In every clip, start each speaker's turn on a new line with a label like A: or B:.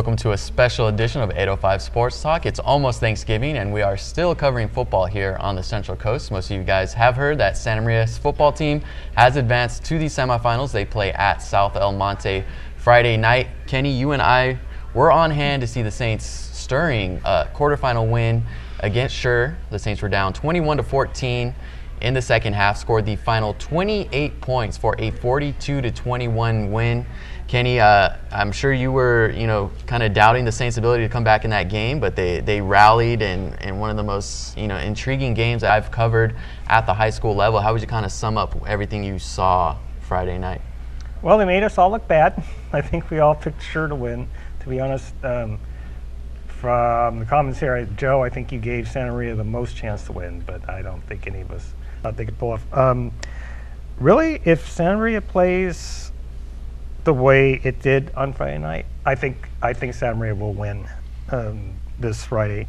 A: Welcome to a special edition of 805 Sports Talk. It's almost Thanksgiving, and we are still covering football here on the Central Coast. Most of you guys have heard that Santa Maria's football team has advanced to the semifinals. They play at South El Monte Friday night. Kenny, you and I were on hand to see the Saints stirring a quarterfinal win against Sure. The Saints were down 21-14 in the second half, scored the final 28 points for a 42-21 win. Kenny, I'm sure you were, kind of doubting the Saints' ability to come back in that game, but they rallied in one of the most, intriguing games that I've covered at the high school level. How would you kind of sum up everything you saw Friday night?
B: Well, they made us all look bad. I think we all picked Sure to win. To be honest, from the comments here, Joe, I think you gave Santa Maria the most chance to win, but I don't think any of us thought they could pull off. Really, if Santa Maria plays the way it did on Friday night, I think Santa Maria will win this Friday.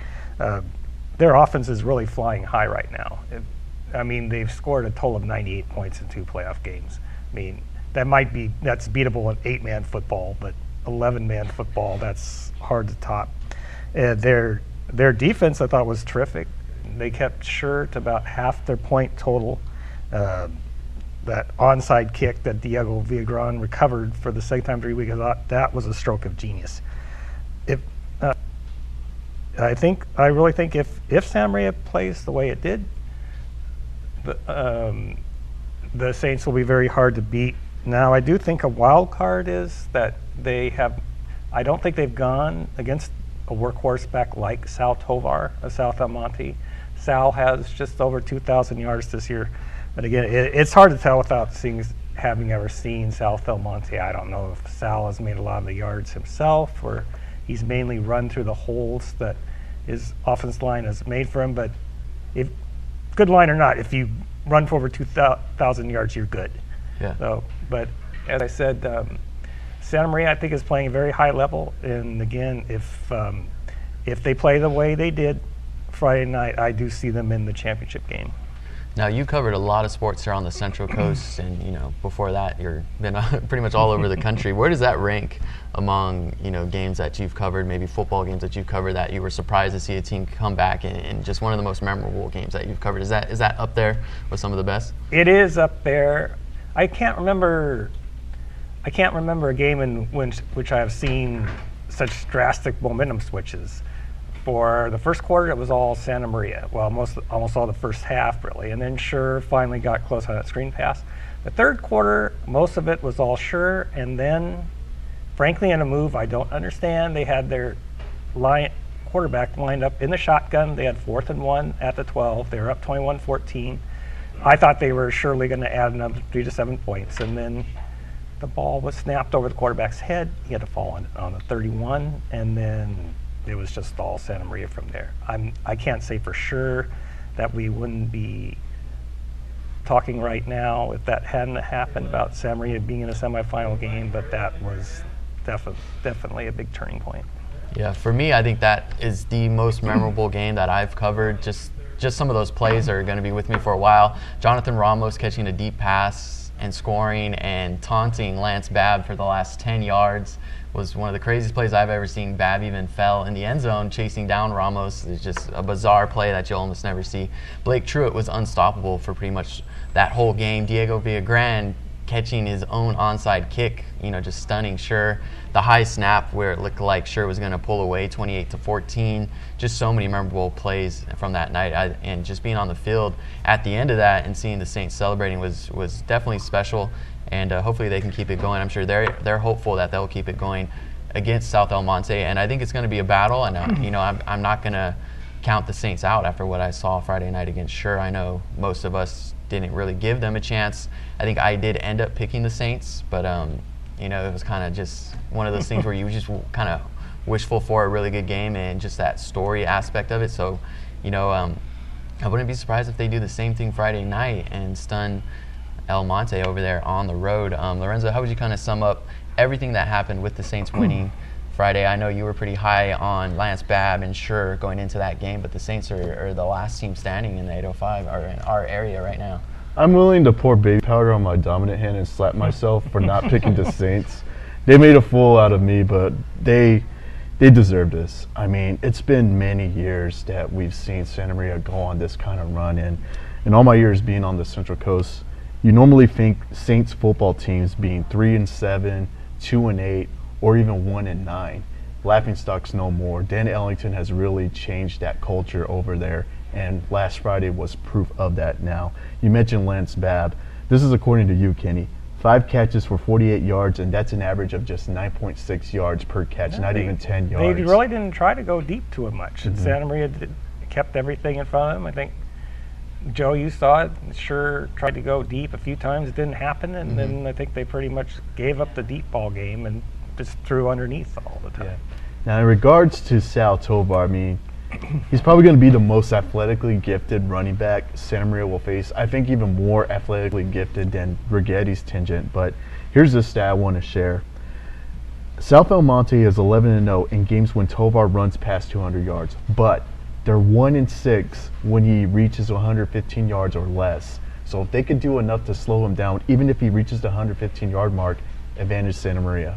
B: Their offense is really flying high right now. They've scored a total of 98 points in 2 playoff games. That's beatable in 8-man football, but 11-man football, that's hard to top. Their defense, I thought, was terrific. They kept Sure to about half their point total. That onside kick that Diego Villagran recovered for the second time 3 weeks, I thought that was a stroke of genius. I really think if Santa Maria plays the way it did, the Saints will be very hard to beat. Now, I do think a wild card is that I don't think they've gone against a workhorse back like South El Monte. Sal has just over 2,000 yards this year. But again, it's hard to tell without having ever seen South El Monte. I don't know if Sal has made a lot of the yards himself, or he's mainly run through the holes that his offense line has made for him. But if good line or not, if you run for over 2,000 yards, you're good.
A: Yeah.
B: So, but as I said, Santa Maria, I think, is playing a very high level. And again, if they play the way they did Friday night, I do see them in the championship game.
A: Now, you covered a lot of sports here on the Central Coast, and before that, you've been pretty much all over the country. Where does that rank among games that you've covered, maybe football games that you've covered that you were surprised to see a team come back in just one of the most memorable games that you've covered? Is that up there with some of the best? It
B: is up there. I can't remember a game in which I have seen such drastic momentum switches. For the first quarter, it was all Santa Maria. Well, almost all the first half, really. And then Sure finally got close on that screen pass. The third quarter, most of it was all Sure. And then, frankly, in a move I don't understand, they had their quarterback lined up in the shotgun. They had 4th and 1 at the 12. They were up 21-14. I thought they were surely going to add another 3 to 7 points. And then the ball was snapped over the quarterback's head. He had to fall on the 31. And then it was just all Santa Maria from there. I can't say for sure that we wouldn't be talking right now if that hadn't happened about Santa Maria being in a semifinal game, but that was definitely a big turning point.
A: Yeah, for me, I think that is the most memorable game that I've covered. Just some of those plays are going to be with me for a while. Jonathan Ramos catching a deep pass and scoring and taunting Lance Babb for the last 10 yards was one of the craziest plays I've ever seen. Babb even fell in the end zone chasing down Ramos. It's just a bizarre play that you'll almost never see. Blake Truitt was unstoppable for pretty much that whole game. Diego Villagran catching his own onside kick, just stunning Sure. The high snap where it looked like Sure was going to pull away 28-14. Just so many memorable plays from that night. And just being on the field at the end of that and seeing the Saints celebrating was definitely special. And hopefully they can keep it going. I'm sure they're hopeful that they'll keep it going against South El Monte. And I think it's going to be a battle. And I'm not going to count the Saints out after what I saw Friday night against Sure. I know most of us didn't really give them a chance. I think I did end up picking the Saints, but it was kind of just one of those things where you just kind of wishful for a really good game and just that story aspect of it. So, I wouldn't be surprised if they do the same thing Friday night and stun El Monte over there on the road. Lorenzo, how would you kind of sum up everything that happened with the Saints winning Friday? I know you were pretty high on Lance Babb and Sure going into that game, but the Saints are the last team standing in the 805 or in our area right now.
C: I'm willing to pour baby powder on my dominant hand and slap myself for not picking the Saints. They made a fool out of me, but they they deserve this. I mean, it's been many years that we've seen Santa Maria go on this kind of run, and in all my years being on the Central Coast, you normally think Saints football teams being 3-7, 2-8, or even 1-9. Laughingstocks no more. Dan Ellington has really changed that culture over there, and last Friday was proof of that now. You mentioned Lance Babb. This is according to you, Kenny. 5 catches for 48 yards, and that's an average of just 9.6 yards per catch, not even 10 yards.
B: They really didn't try to go deep to him much. Santa Maria kept everything in front of him. I think, Joe, you saw it, sure tried to go deep a few times. It didn't happen, and then I think they pretty much gave up the deep ball game and just threw underneath all the time.
C: Yeah. Now, in regards to Sal Tovar, I mean, he's probably going to be the most athletically gifted running back Santa Maria will face. I think even more athletically gifted than Righetti's Tingent. But here's the stat I want to share. South El Monte is 11-0 in games when Tovar runs past 200 yards. But they're 1-6 when he reaches 115 yards or less. So if they could do enough to slow him down, even if he reaches the 115-yard mark, advantage Santa Maria.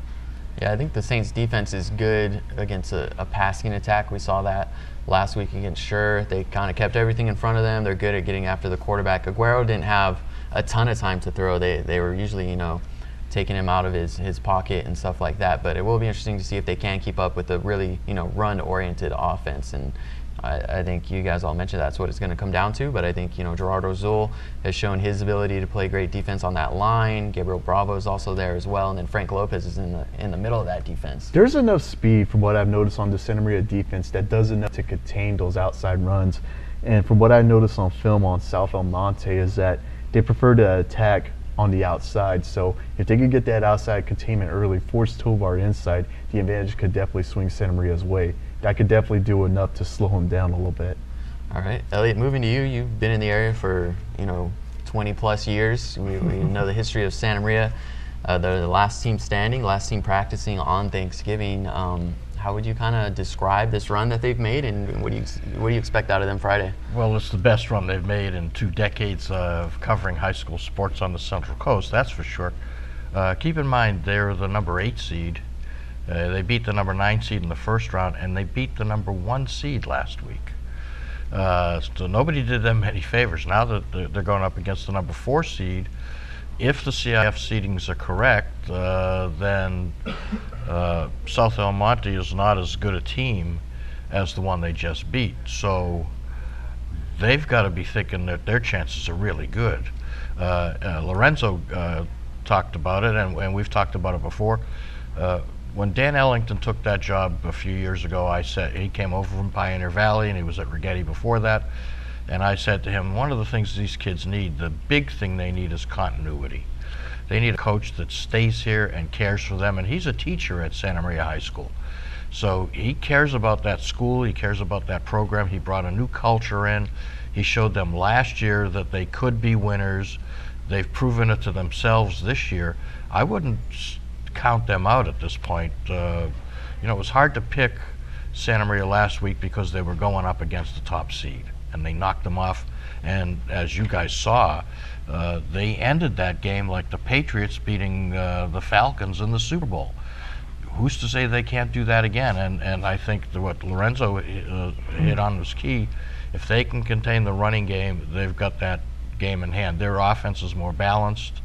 A: Yeah, I think the Saints defense is good against a passing attack. We saw that last week against Sure. They kind of kept everything in front of them. They're good at getting after the quarterback. Aguero didn't have a ton of time to throw. They were usually, taking him out of his pocket and stuff like that. But it will be interesting to see if they can keep up with a really, run-oriented offense. And I think you guys all mentioned that's what it's going to come down to. But I think, Gerardo Zul has shown his ability to play great defense on that line. Gabriel Bravo is also there as well. And then Frank Lopez is in the middle of that defense.
C: There's enough speed from what I've noticed on the Santa Maria defense that does enough to contain those outside runs. And from what I noticed on film on South El Monte is that they prefer to attack on the outside. So if they could get that outside containment early, force Tovar inside, the advantage could definitely swing Santa Maria's way. That could definitely do enough to slow him down a little bit.
A: All right, Elliot, moving to you. You've been in the area for 20 plus years. We know the history of Santa Maria. They're the last team standing, last team practicing on Thanksgiving. How would you kind of describe this run that they've made, and what do you expect out of them Friday?
D: Well, it's the best run they've made in 2 decades of covering high school sports on the Central Coast. That's for sure. Keep in mind they're the number 8 seed. They beat the number 9 seed in the first round, and they beat the number 1 seed last week. So nobody did them any favors. Now that they're going up against the number 4 seed, if the CIF seedings are correct, then South El Monte is not as good a team as the one they just beat. So they've got to be thinking that their chances are really good. Lorenzo talked about it, and we've talked about it before. When Dan Ellington took that job a few years ago, I said, he came over from Pioneer Valley, and he was at Righetti before that, and I said to him, one of the things these kids need, the big thing they need, is continuity. They need a coach that stays here and cares for them, and he's a teacher at Santa Maria High School. So he cares about that school, he cares about that program. He brought a new culture in. He showed them last year that they could be winners. They've proven it to themselves this year. I wouldn't count them out at this point. It was hard to pick Santa Maria last week because they were going up against the top seed, and they knocked them off. And as you guys saw, they ended that game like the Patriots beating the Falcons in the Super Bowl. Who's to say they can't do that again? And I think what Lorenzo hit on was key. If they can contain the running game, they've got that game in hand. Their offense is more balanced.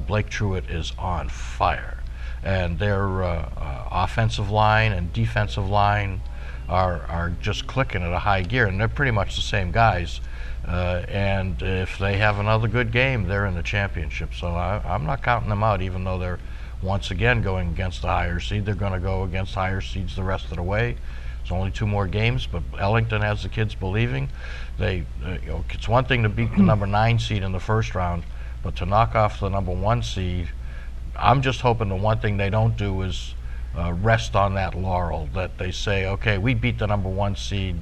D: Blake Truitt is on fire. And their offensive line and defensive line are just clicking at a high gear, and they're pretty much the same guys. And if they have another good game, they're in the championship. So I'm not counting them out, even though they're once again going against the higher seed. They're going to go against higher seeds the rest of the way. It's only 2 more games, but Ellington has the kids believing. It's one thing to beat the number 9 seed in the first round, but to knock off the number 1 seed, I'm just hoping the one thing they don't do is rest on that laurel, that they say, okay, we beat the number 1 seed,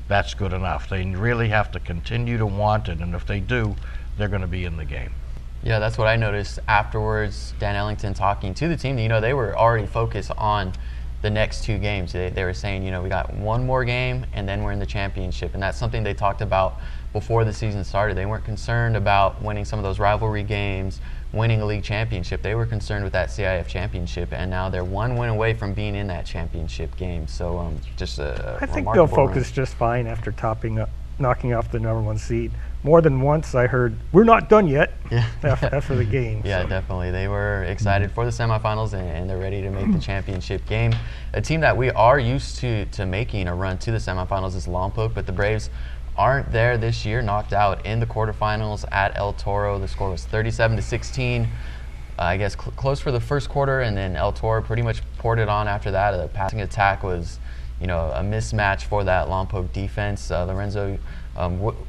D: that's good enough. They really have to continue to want it, and if they do, they're going to be in the game.
A: Yeah, that's what I noticed afterwards. Dan Ellington talking to the team, they were already focused on the next 2 games. They were saying, we got 1 more game, and then we're in the championship. And that's something they talked about before the season started. They weren't concerned about winning some of those rivalry games, winning a league championship. They were concerned with that CIF championship, and now they're one win away from being in that championship game. So just a
B: I think
A: remarkable
B: they'll focus
A: run.
B: just fine after knocking off the #1 seed. More than once I heard, "We're not done yet."
A: Yeah.
B: after the game.
A: Yeah,
B: so.
A: definitely. They were excited for the semifinals, and they're ready to make the championship game. A team that we are used to making a run to the semifinals is Lompoc, but the Braves aren't there this year. Knocked out in the quarterfinals at El Toro. The score was 37-16. I guess close for the first quarter, and then El Toro pretty much poured it on after that. The passing attack was, a mismatch for that Lompoc defense. Lorenzo,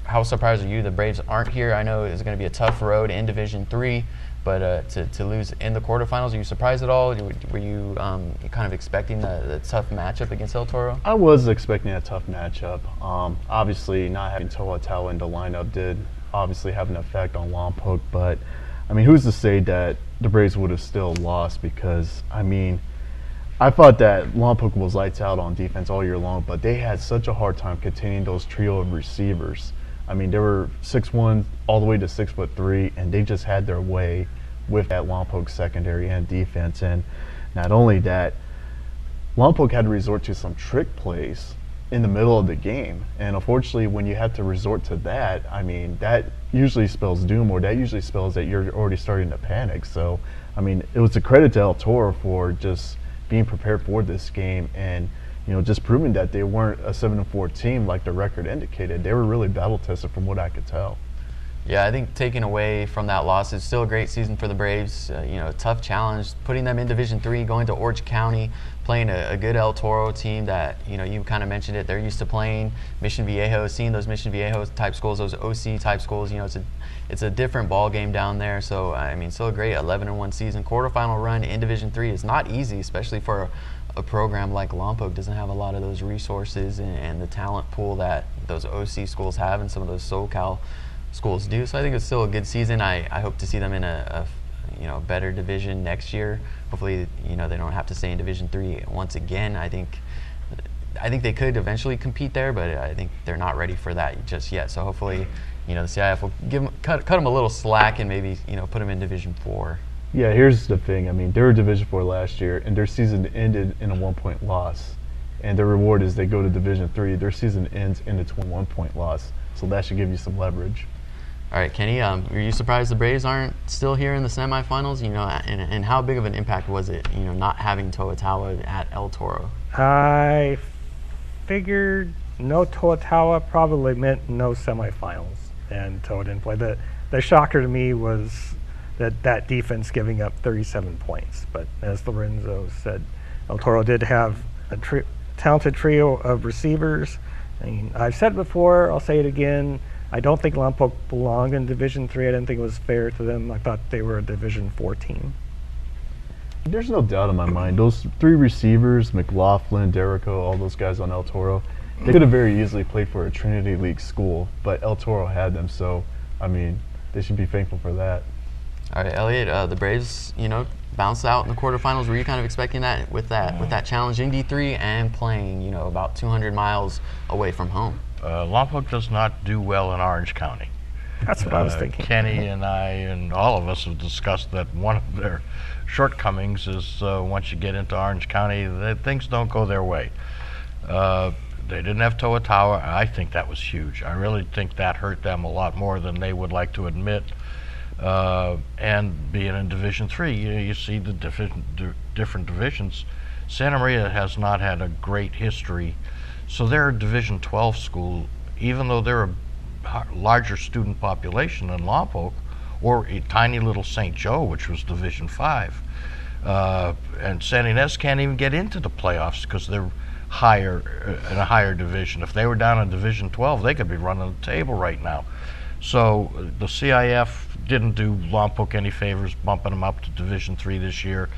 A: how surprised are you the Braves aren't here? I know it's going to be a tough road in Division III, but to lose in the quarterfinals, are you surprised at all? Were you kind of expecting the tough matchup against El Toro?
C: I was expecting a tough matchup. Obviously, not having Toa in the lineup did obviously have an effect on Lompoc, but I mean, who's to say that the Braves would have still lost? Because I mean, I thought that Lompoc was lights out on defense all year long, but they had such a hard time containing those trio of receivers. I mean, they were 6'1" all the way to 6'3", and they just had their way with that Lompoc secondary and defense. And not only that, Lompoc had to resort to some trick plays in the middle of the game. And unfortunately, when you have to resort to that, I mean, that usually spells doom, or that usually spells that you're already starting to panic. So, I mean, it was a credit to El Toro for just being prepared for this game and, just proving that they weren't a 7-4 team like the record indicated. They were really battle-tested from what I could tell.
A: Yeah, I think taking away from that loss, it's still a great season for the Braves. Tough challenge, putting them in Division III, going to Orchid County, playing a good El Toro team that, you kind of mentioned it, they're used to playing Mission Viejo, seeing those Mission Viejo type schools, those OC type schools. It's a different ball game down there. So, I mean, still a great 11-1 season. Quarterfinal run in Division III is not easy, especially for a program like Lompoc. Doesn't have a lot of those resources and the talent pool that those OC schools have and some of those SoCal schools do. So I think it's still a good season. I hope to see them in a better division next year. Hopefully, they don't have to stay in Division III once again. I think they could eventually compete there, but I think they're not ready for that just yet. So hopefully, the CIF will cut them a little slack and maybe put them in Division IV.
C: Yeah, here's the thing. I mean, they were Division IV last year, and their season ended in a 1-point loss. And the reward is they go to Division III. Their season ends in a 21-point loss. So that should give you some leverage.
A: All right, Kenny, are you surprised the Braves aren't still here in the semifinals? And how big of an impact was it, not having Toa at El Toro?
B: I figured no Toa probably meant no semifinals, and Toa didn't play. The shocker to me was that defense giving up 37 points. But as Lorenzo said, El Toro did have a talented trio of receivers. I mean, I've said it before, I'll say it again. I don't think Lompoc belonged in Division III. I didn't think it was fair to them. I thought they were a Division IV team.
C: There's no doubt in my mind. Those three receivers, McLaughlin, Derrico, all those guys on El Toro, they could have very easily played for a Trinity League school, but El Toro had them. So, I mean, they should be thankful for that.
A: All right, Elliot, the Braves, bounced out in the quarterfinals. Were you kind of expecting that with that challenge in D3 and playing, about 200 miles away from home?
D: Lompoc does not do well in Orange County.
B: That's what I was thinking.
D: Kenny and I and all of us have discussed that one of their shortcomings is once you get into Orange County, things don't go their way. They didn't have Toa. I think that was huge. I really think that hurt them a lot more than they would like to admit. And being in Division III, you see the different divisions. Santa Maria has not had a great history, so they're a Division 12 school, even though they're a larger student population than Lompoc, or a tiny little St. Joe, which was Division 5. And San Ynez can't even get into the playoffs because they're higher in a higher division. If they were down in Division 12, they could be running the table right now. So the CIF didn't do Lompoc any favors, bumping them up to Division III this year.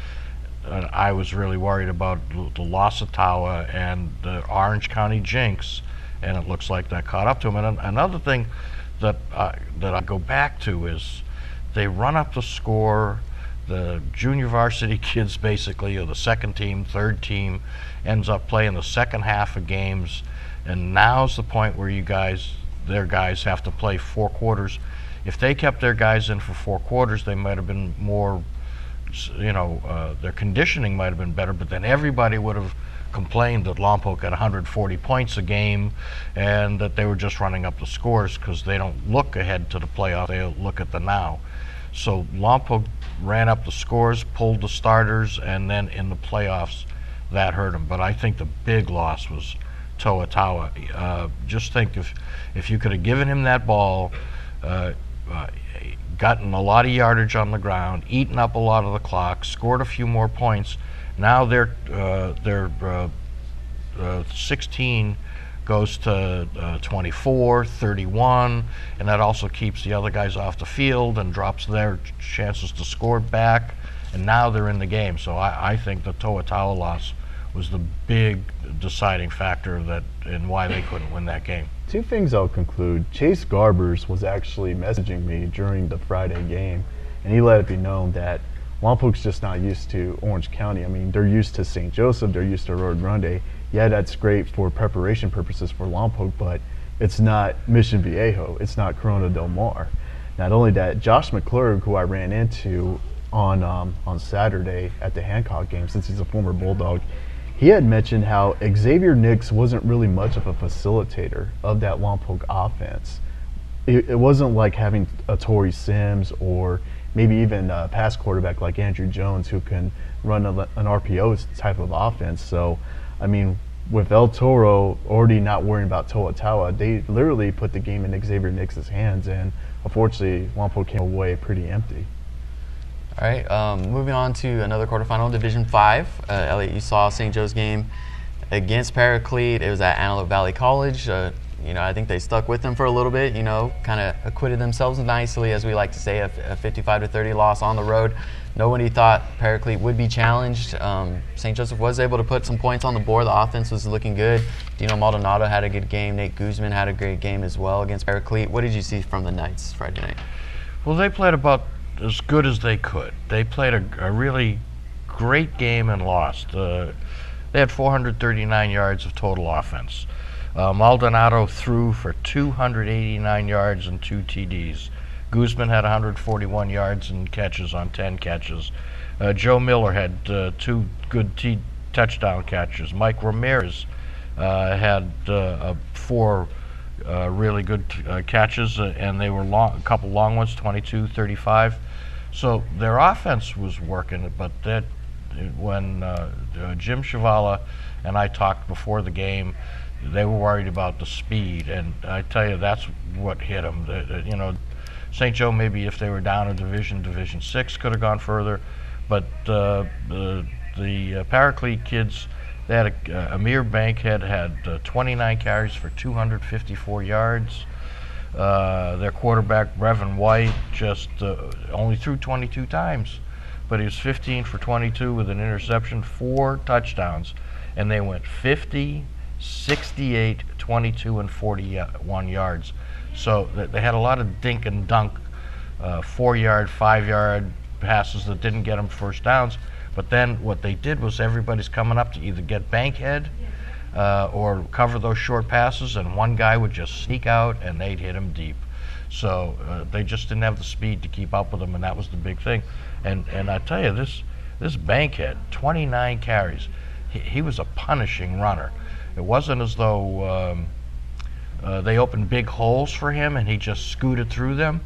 D: And I was really worried about the loss of Tawa and the Orange County jinx, and it looks like that caught up to them. And another thing that I go back to is they run up the score. The junior varsity kids basically, or the second team, third team, ends up playing the second half of games, and now's the point where you guys their guys have to play 4 quarters. If they kept their guys in for 4 quarters, they might have been more, their conditioning might have been better, but then everybody would have complained that Lompoc had 140 points a game and that they were just running up the scores, because they don't look ahead to the playoff, they look at the now. So Lompoc ran up the scores, pulled the starters, and then in the playoffs that hurt them. But I think the big loss was Toa. Just think if you could have given him that ball, gotten a lot of yardage on the ground, eaten up a lot of the clock, scored a few more points. Now their 16 goes to 24, 31, and that also keeps the other guys off the field and drops their chances to score back, and now they're in the game. So I think the Toa loss was the big deciding factor in why they couldn't win that game.
C: 2 things I'll conclude. Chase Garbers was actually messaging me during the Friday game, and he let it be known that Lompoc's just not used to Orange County. I mean, they're used to St. Joseph, they're used to Rio Grande. Yeah, that's great for preparation purposes for Lompoc, but it's not Mission Viejo, it's not Corona Del Mar. Not only that, Josh McClurg, who I ran into on Saturday at the Hancock game, since he's a former Bulldog, he had mentioned how Xavier Nix wasn't really much of a facilitator of that Lompoc offense. It wasn't like having a Torrey Sims or maybe even a pass quarterback like Andrew Jones who can run an RPO type of offense. So, I mean, with El Toro already not worrying about Toa, they literally put the game in Xavier Nix's hands, and unfortunately, Lompoc came away pretty empty.
A: All right, moving on to another quarterfinal, Division 5. Elliot, you saw St. Joe's game against Paraclete. It was at Antelope Valley College. I think they stuck with them for a little bit, kind of acquitted themselves nicely, as we like to say, a 55-30 loss on the road. Nobody thought Paraclete would be challenged. St. Joseph was able to put some points on the board. The offense was looking good. Dino Maldonado had a good game. Nate Guzman had a great game as well against Paraclete. What did you see from the Knights Friday night?
D: Well, they played about as good as they could. They played a really great game and lost. They had 439 yards of total offense. Maldonado threw for 289 yards and 2 TDs. Guzman had 141 yards and catches on 10 catches. Joe Miller had 2 good touchdown catches. Mike Ramirez had 4 really good catches, and they were a couple long ones, 22, 35. So their offense was working, but when Jim Chavala and I talked before the game, they were worried about the speed, and I tell you, that's what hit them. St. Joe, maybe if they were down in Division 6, could have gone further, but the Paraclete kids, they had Amir Bankhead had 29 carries for 254 yards. Their quarterback, Brevin White, just only threw 22 times, but he was 15 for 22 with an interception, 4 touchdowns, and they went 50, 68, 22, and 41 yards. So they had a lot of dink and dunk, 4-yard, 5-yard passes that didn't get them first downs. But then what they did was everybody's coming up to either get Bankhead or cover those short passes, and one guy would just sneak out and they'd hit him deep. So they just didn't have the speed to keep up with them, and that was the big thing. And I tell you, this Bankhead, 29 carries, he was a punishing runner. It wasn't as though they opened big holes for him and he just scooted through them.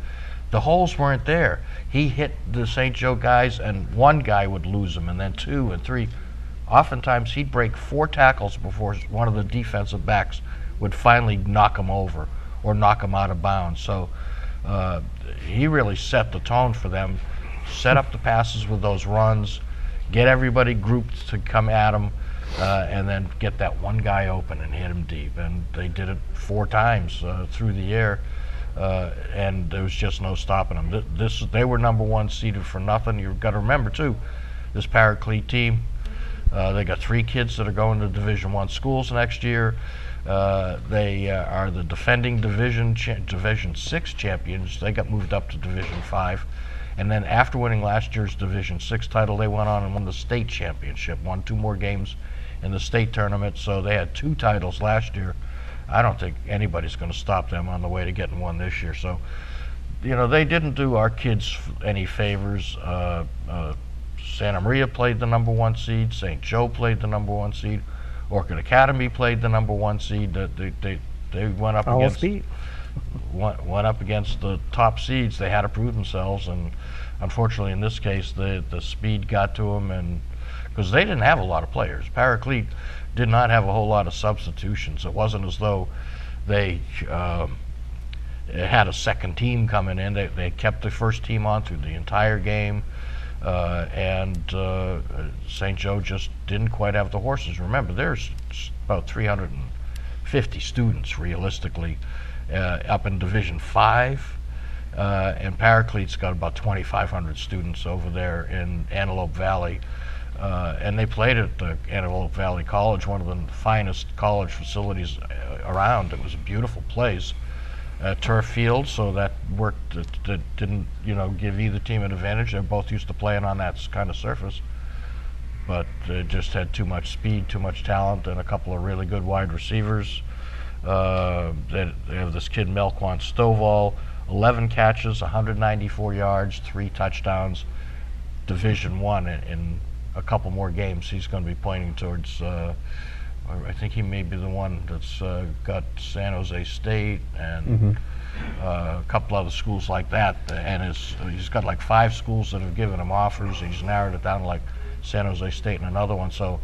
D: The holes weren't there. He hit the St. Joe guys, and one guy would lose him, and then 2 and 3. Oftentimes he'd break 4 tackles before one of the defensive backs would finally knock him over or knock him out of bounds. So he really set the tone for them, set up the passes with those runs, get everybody grouped to come at him, and then get that one guy open and hit him deep. And they did it 4 times through the air, and there was just no stopping them. They were number 1 seeded for nothing. You've got to remember, too, this Paraclete team, they got 3 kids that are going to Division 1 schools next year. They are the defending Division 6 champions. They got moved up to Division 5. And then after winning last year's Division 6 title, they went on and won the state championship, won 2 more games in the state tournament. So they had 2 titles last year. I don't think anybody's going to stop them on the way to getting one this year. So, you know, they didn't do our kids any favors. Santa Maria played the #1 seed. St. Joe played the #1 seed. Orchid Academy played the #1 seed. They went up
B: All
D: against
B: speed.
D: went up against the top seeds. They had to prove themselves, and unfortunately, in this case, the speed got to them, and because they didn't have a lot of players. Paraclete did not have a whole lot of substitutions. It wasn't as though they had a second team coming in. They kept the first team on through the entire game, and St. Joe just didn't quite have the horses. Remember, there's about 350 students realistically up in Division 5, and Paraclete's got about 2,500 students over there in Antelope Valley. And they played at the Antelope Valley College, one of the finest college facilities around. It was a beautiful place, turf field, so that worked. That didn't, you know, give either team an advantage. They're both used to playing on that kind of surface, but they just had too much speed, too much talent, and a couple of really good wide receivers. They have this kid Melquan Stovall, 11 catches, 194 yards, 3 touchdowns, Division I in a couple more games. He's going to be pointing towards, I think he may be the one that's got San Jose State and a couple other schools like that. And he's got like 5 schools that have given him offers. He's narrowed it down to like San Jose State and another one. So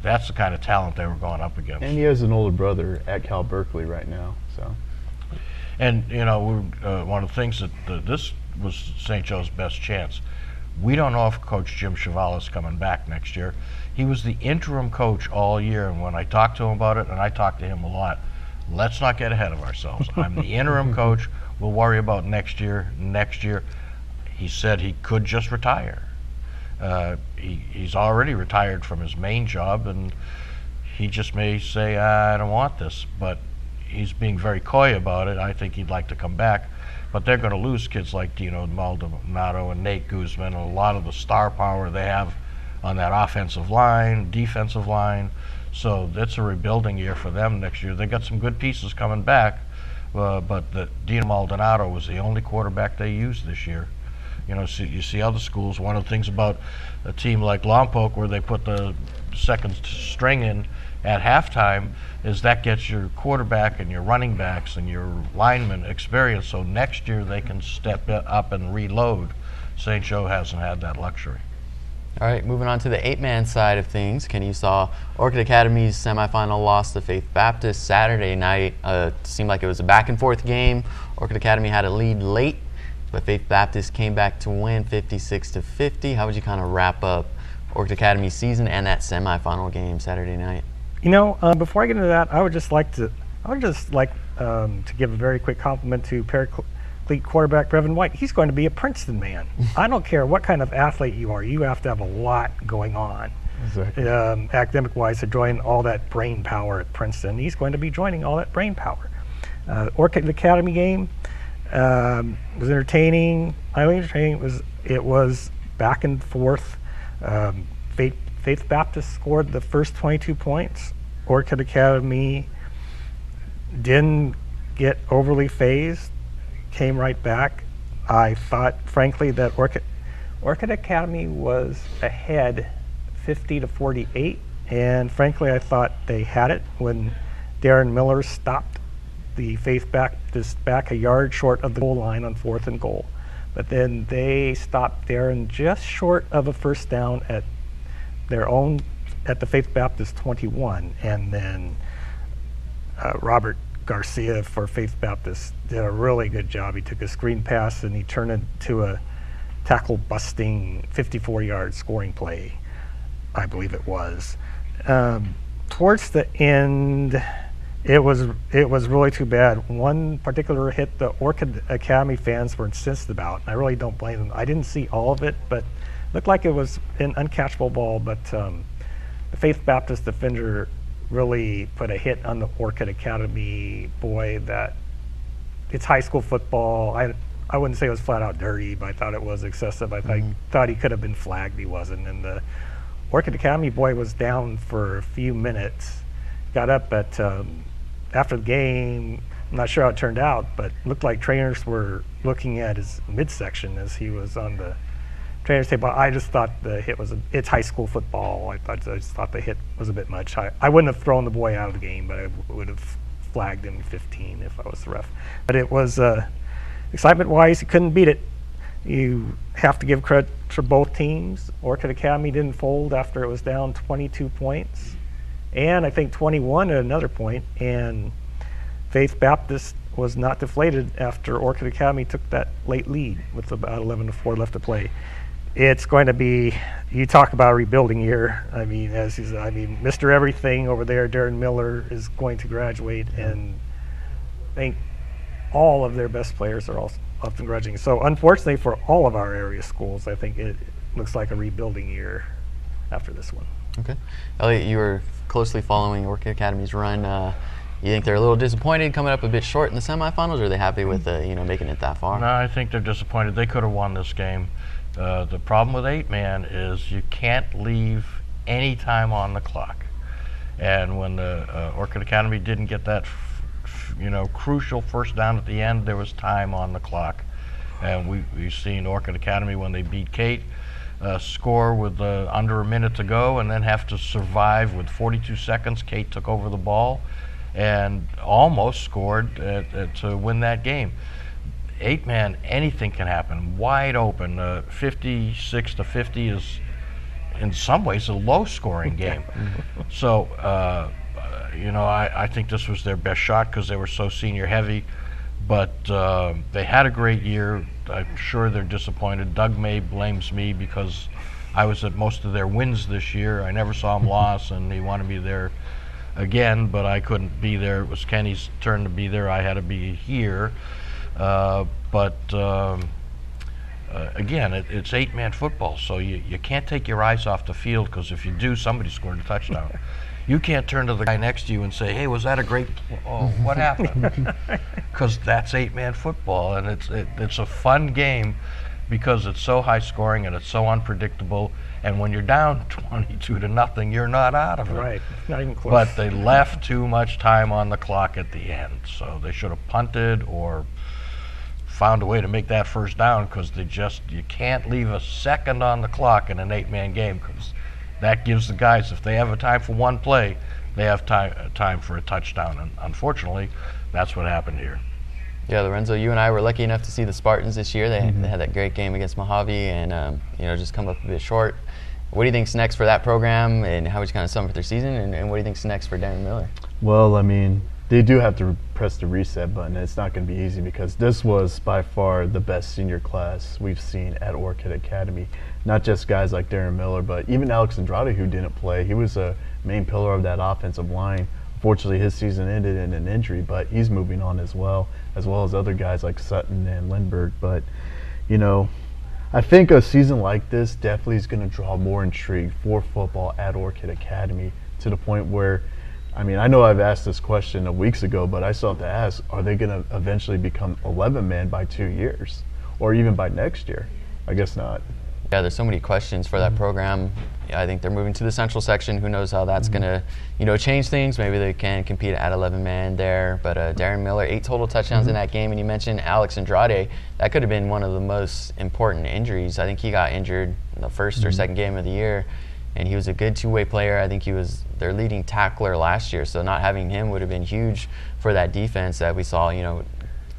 D: that's the kind of talent they were going up against.
C: And he has an older brother at Cal Berkeley right now. So,
D: and you know, one of the things that this was St. Joe's best chance. We don't know if Coach Jim Chevalier is coming back next year. He was the interim coach all year, and when I talked to him about it, and I talked to him a lot, let's not get ahead of ourselves. I'm the interim coach. We'll worry about next year. Next year, he said he could just retire. He's already retired from his main job, and he just may say, I don't want this, but he's being very coy about it. I think he'd like to come back. But they're going to lose kids like Dino Maldonado and Nate Guzman, and a lot of the star power they have on that offensive line, defensive line. So that's a rebuilding year for them next year. They got some good pieces coming back, but Dino Maldonado was the only quarterback they used this year. You know, you see other schools, one of the things about a team like Lompoc, where they put the second string in at halftime, is that gets your quarterback and your running backs and your linemen experience, so next year they can step up and reload. St. Joe hasn't had that luxury.
A: All right, moving on to the 8-man side of things. Kenny, you saw Orchid Academy's semifinal loss to Faith Baptist Saturday night. Seemed like it was a back-and-forth game. Orchid Academy had a lead late, but Faith Baptist came back to win 56-50. How would you kind of wrap up Orchid Academy's season and that semifinal game Saturday night?
B: You know, before I get into that, I would just like to give a very quick compliment to Paraclete quarterback Brevin White. He's going to be a Princeton man. I don't care what kind of athlete you are. You have to have a lot going on,
C: exactly.
B: academic-wise, to join all that brain power at Princeton. He's going to be joining all that brain power. Orchid Academy game was entertaining. Highly entertaining. It was back and forth. Faith Baptist scored the first 22 points. Orchid Academy didn't get overly phased, came right back. I thought, frankly, that Orchid Academy was ahead 50-48, and frankly, I thought they had it when Darren Miller stopped the Faith Baptist back a yard short of the goal line on 4th and goal. But then they stopped Darren just short of a first down at the Faith Baptist 21, and then Robert Garcia for Faith Baptist did a really good job. He took a screen pass and he turned it to a tackle-busting 54-yard scoring play, I believe it was. Towards the end, it was really too bad. One particular hit the Orchid Academy fans were incensed about, and I really don't blame them. I didn't see all of it, but looked like it was an uncatchable ball, but the Faith Baptist defender really put a hit on the Orchid Academy boy. That it's high school football. I wouldn't say it was flat out dirty, but I thought it was excessive. I thought he could have been flagged. He wasn't. And the Orchid Academy boy was down for a few minutes, got up at after the game, I'm not sure how it turned out, but it looked like trainers were looking at his midsection as he was on the trainer's table. I just thought the hit was it's high school football. I just thought the hit was a bit much. I wouldn't have thrown the boy out of the game, but I would have flagged him 15 if I was the ref. But it was excitement-wise, you couldn't beat it. You have to give credit for both teams. Orchid Academy didn't fold after it was down 22 points, and I think 21 at another point. And Faith Baptist was not deflated after Orchid Academy took that late lead with about 11-4 left to play. It's going to be, you talk about a rebuilding year. I mean, Mr. Everything over there, Darren Miller, is going to graduate, and I think all of their best players are also often graduating. So unfortunately for all of our area schools, I think it looks like a rebuilding year after this one.
A: Okay. Elliot, you were closely following Orchid Academy's run. You think they're a little disappointed coming up a bit short in the semifinals, or are they happy with making it that far?
D: No, I think they're disappointed. They could have won this game. The problem with 8-man is you can't leave any time on the clock. And when the Orchid Academy didn't get that crucial first down at the end, there was time on the clock. And we've seen Orchid Academy, when they beat Kate, score with under a minute to go and then have to survive with 42 seconds. Kate took over the ball and almost scored to win that game. 8-man, anything can happen. Wide open. 56-50 is, in some ways, a low-scoring game. So, I think this was their best shot because they were so senior-heavy. But they had a great year. I'm sure they're disappointed. Doug May blames me because I was at most of their wins this year. I never saw him lose, and he wanted me there again, but I couldn't be there. It was Kenny's turn to be there. I had to be here. Again, it's 8-man football, so you can't take your eyes off the field, because if you do, somebody scored a touchdown. You can't turn to the guy next to you and say, "Hey, was that a great? Oh, what happened?" Because that's 8-man football, and it's a fun game because it's so high scoring and it's so unpredictable. And when you're down 22-0, you're not out of it.
B: Right, not even close.
D: But they left too much time on the clock at the end, so they should have punted or found a way to make that first down, because you can't leave a second on the clock in an 8-man game, because that gives the guys, if they have a time for one play, they have time for a touchdown. And unfortunately, that's what happened here.
A: Yeah, Lorenzo, you and I were lucky enough to see the Spartans this year. They had that great game against Mojave, and just come up a bit short. What do you think's next for that program, and how would you kind of sum up their season, and what do you think's next for Darren Miller?
C: Well, I mean, they do have to press the reset button. It's not going to be easy, because this was by far the best senior class we've seen at Orchid Academy. Not just guys like Darren Miller, but even Alex Andrade, who didn't play. He was a main pillar of that offensive line. Unfortunately, his season ended in an injury, but he's moving on as well as other guys like Sutton and Lindbergh. But, I think a season like this definitely is going to draw more intrigue for football at Orchid Academy, to the point where, I know I've asked this question weeks ago, but I still have to ask, are they going to eventually become 11-man by 2 years, or even by next year? I guess not.
A: Yeah, there's so many questions for that program. Yeah, I think they're moving to the central section. Who knows how that's going to, change things. Maybe they can compete at 11-man there. But Darren Miller, 8 total touchdowns in that game. And you mentioned Alex Andrade. That could have been one of the most important injuries. I think he got injured in the first or second game of the year. And he was a good two-way player. I think he was their leading tackler last year. So not having him would have been huge for that defense that we saw,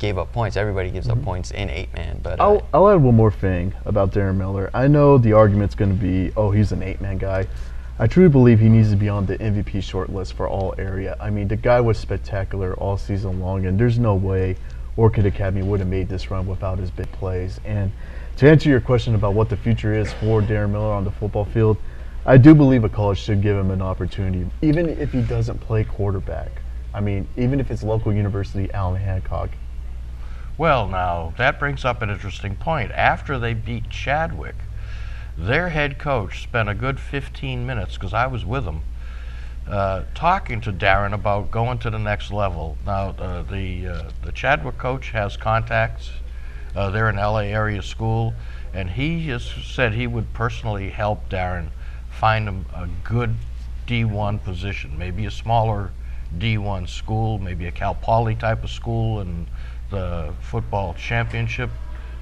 A: gave up points. Everybody gives up points in 8-man. But
C: I'll add one more thing about Darren Miller. I know the argument's going to be, oh, he's an 8-man guy. I truly believe he needs to be on the MVP shortlist for all area. The guy was spectacular all season long, and there's no way Orchid Academy would have made this run without his big plays. And to answer your question about what the future is for Darren Miller on the football field, I do believe a college should give him an opportunity, even if he doesn't play quarterback. Even if it's local university, Allan Hancock.
D: Well, now, that brings up an interesting point. After they beat Chadwick, their head coach spent a good 15 minutes, because I was with him, talking to Darren about going to the next level. Now, the Chadwick coach has contacts. They're an LA area school, and he just said he would personally help Darren find him a good D1 position, maybe a smaller D1 school, maybe a Cal Poly type of school in the football championship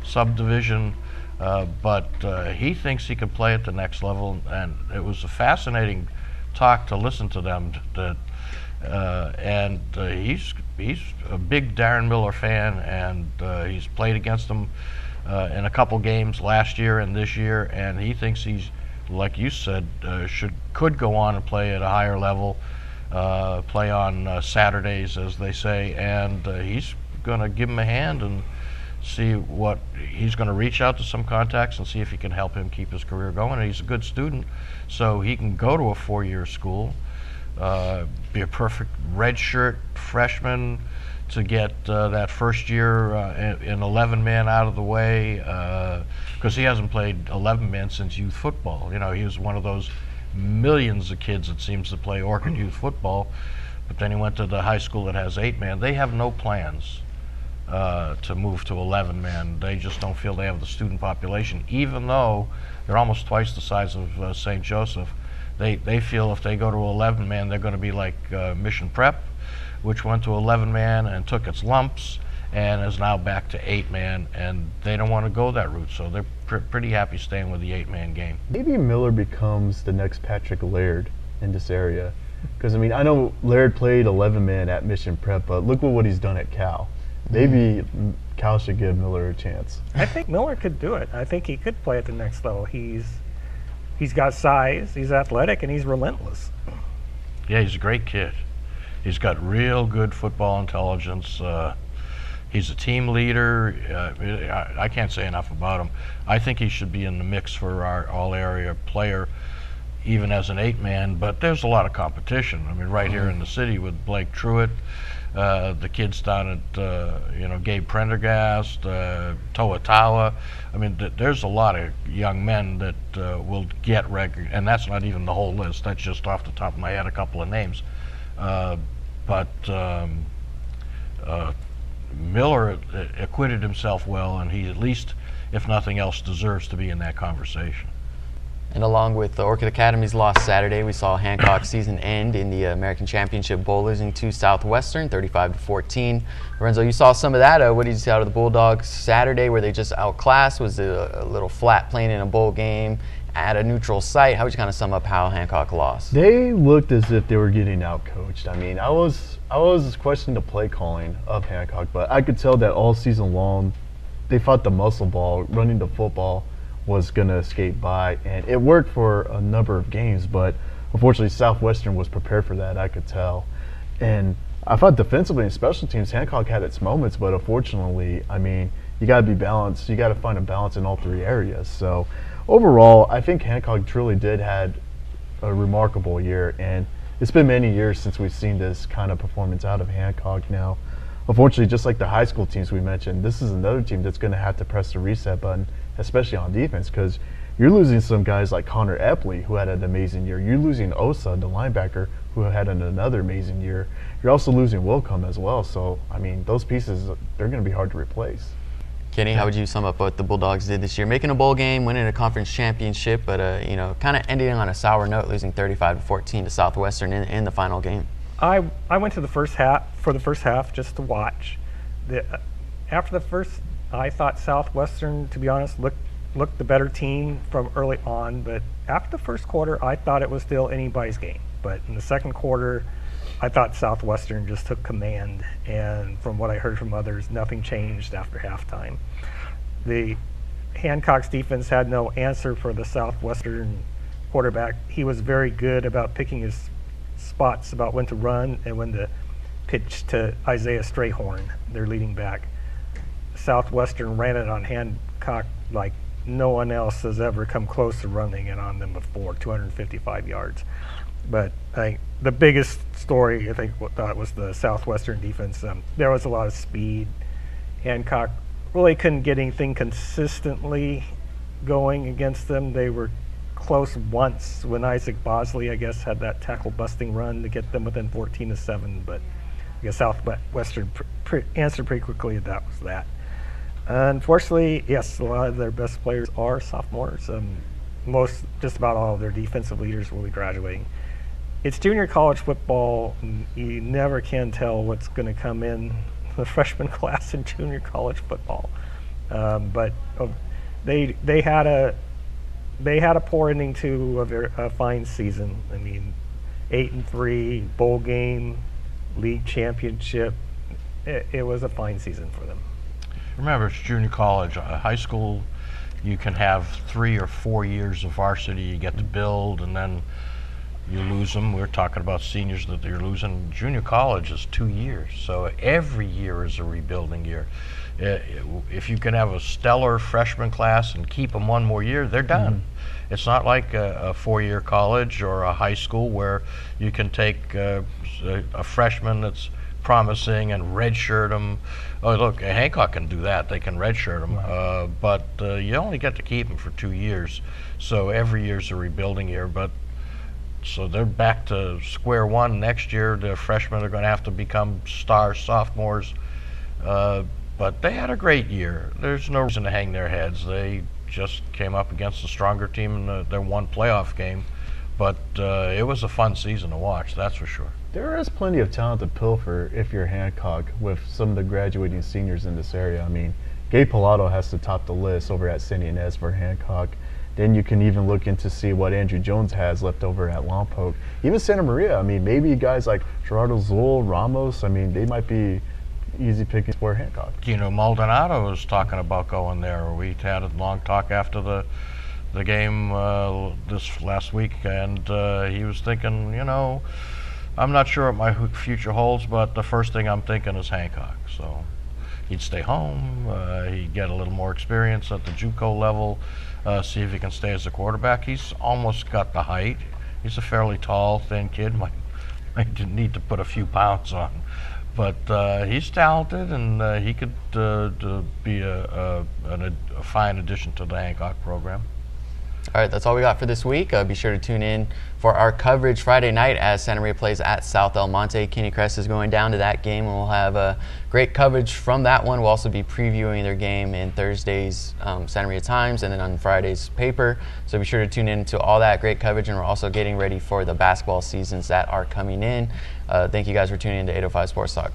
D: subdivision. But he thinks he could play at the next level, and it was a fascinating talk to listen to them. He's a big Darren Miller fan, and he's played against him in a couple games last year and this year, and he thinks he's, like you said, could go on and play at a higher level, play on Saturdays, as they say, and he's going to give him a hand and see what he's going to reach out to some contacts and see if he can help him keep his career going. And he's a good student, so he can go to a 4-year school, be a perfect redshirt freshman to get that first year in 11-man out of the way, because he hasn't played 11-man since youth football. You know, he was one of those millions of kids that seems to play Orchid youth football, but then he went to the high school that has 8-man. They have no plans to move to 11-man. They just don't feel they have the student population, even though they're almost twice the size of St. Joseph. They feel if they go to 11-man, they're going to be like Mission Prep, which went to 11-man and took its lumps and is now back to 8-man, and they don't want to go that route, so they're pretty happy staying with the 8-man game.
C: Maybe Miller becomes the next Patrick Laird in this area, because I mean, I know Laird played 11-man at Mission Prep, but look what he's done at Cal. Maybe Cal should give Miller a chance.
B: I think Miller could do it. I think he could play at the next level. He's got size, he's athletic, and he's relentless.
D: Yeah, he's a great kid. He's got real good football intelligence. He's a team leader. I can't say enough about him. I think he should be in the mix for our all-area player, even as an 8-man, but there's a lot of competition. I mean, right here in the city with Blake Truitt, the kids down at, Gabe Prendergast, Toa. I mean, there's a lot of young men that will get record, and that's not even the whole list. That's just off the top of my head, a couple of names. But Miller acquitted himself well, and he at least, if nothing else, deserves to be in that conversation.
A: And along with the Orchid Academy's loss Saturday, we saw Hancock's season end in the American Championship Bowl, losing to Southwestern 35-14. Lorenzo, you saw some of that. What did you see out of the Bulldogs Saturday? Were they just outclassed? Was it a little flat playing in a bowl game at a neutral site? How would you kind of sum up how Hancock lost?
C: They looked as if they were getting outcoached. I mean, I was questioning the play calling of Hancock, but I could tell that all season long they fought the muscle ball, running the football was going to escape by, and it worked for a number of games, but unfortunately Southwestern was prepared for that, I could tell. And I thought defensively and special teams, Hancock had its moments, but unfortunately, I mean, you got to be balanced. You got to find a balance in all three areas. So overall, I think Hancock truly did had a remarkable year, and it's been many years since we've seen this kind of performance out of Hancock now. Unfortunately, just like the high school teams we mentioned, this is another team that's going to have to press the reset button, especially on defense, because you're losing some guys like Connor Epley, who had an amazing year. You're losing Osa, the linebacker, who had another amazing year. You're also losing Wilcom as well. So, I mean, those pieces, they're going to be hard to replace.
A: Kenny, how would you sum up what the Bulldogs did this year? Making a bowl game, winning a conference championship, but kind of ending on a sour note, losing 35-14 to Southwestern in the final game.
B: I went to the first half just to watch. After the first, I thought Southwestern, to be honest, looked the better team from early on. But after the first quarter, I thought it was still anybody's game. But in the second quarter, I thought Southwestern just took command. And from what I heard from others, nothing changed after halftime. The Hancock's defense had no answer for the Southwestern quarterback. He was very good about picking his spots about when to run and when to pitch to Isaiah Strayhorn, their leading back. Southwestern ran it on Hancock like no one else has ever come close to running it on them before, 255 yards. But the biggest story, I think, was the Southwestern defense. There was a lot of speed. Hancock really couldn't get anything consistently going against them. They were close once when Isaac Bosley, I guess, had that tackle-busting run to get them within 14-7, but I guess Southwestern answered pretty quickly that was that. Unfortunately, yes, a lot of their best players are sophomores. Just about all of their defensive leaders will be graduating. it's junior college football. You never can tell what's going to come in the freshman class in junior college football. But they had a poor ending to a fine season. I mean, 8-3, bowl game, league championship. It was a fine season for them.
D: Remember, it's junior college. High school, you can have 3 or 4 years of varsity. You get to build, and then you lose them. We're talking about seniors that you're losing. Junior college is 2 years, so every year is a rebuilding year. If you can have a stellar freshman class and keep them one more year, they're done. It's not like a 4-year college or a high school where you can take a freshman that's promising and redshirt them. Oh, look, Hancock can do that. They can redshirt them, right. But you only get to keep them for 2 years. So every year's a rebuilding year. But so they're back to square one next year. The freshmen are going to have to become star sophomores. But they had a great year. There's no reason to hang their heads. They just came up against a stronger team in their one playoff game. But it was a fun season to watch, that's for sure.
C: There is plenty of talent to pilfer if you're Hancock with some of the graduating seniors in this area. I mean, Gabe Pilato has to top the list over at St. Inez for Hancock. Then you can even look into see what Andrew Jones has left over at Lompoc. Even Santa Maria, I mean, maybe guys like Gerardo Zoll, Ramos, I mean, they might be easy pickings for Hancock.
D: Maldonado was talking about going there. We had a long talk after the game this last week, and he was thinking, I'm not sure what my future holds, but the first thing I'm thinking is Hancock. So he'd stay home, he'd get a little more experience at the JUCO level, see if he can stay as a quarterback. He's almost got the height. He's a fairly tall, thin kid. Might need to put a few pounds on. But he's talented, and he could be a fine addition to the Hancock program.
A: All right, that's all we got for this week. Be sure to tune in for our coverage Friday night as Santa Maria plays at South El Monte. Kenny Crest is going down to that game, and we'll have great coverage from that one. We'll also be previewing their game in Thursday's Santa Maria Times and then on Friday's paper. So be sure to tune in to all that great coverage, and we're also getting ready for the basketball seasons that are coming in. Thank you guys for tuning in to 805 Sports Talk.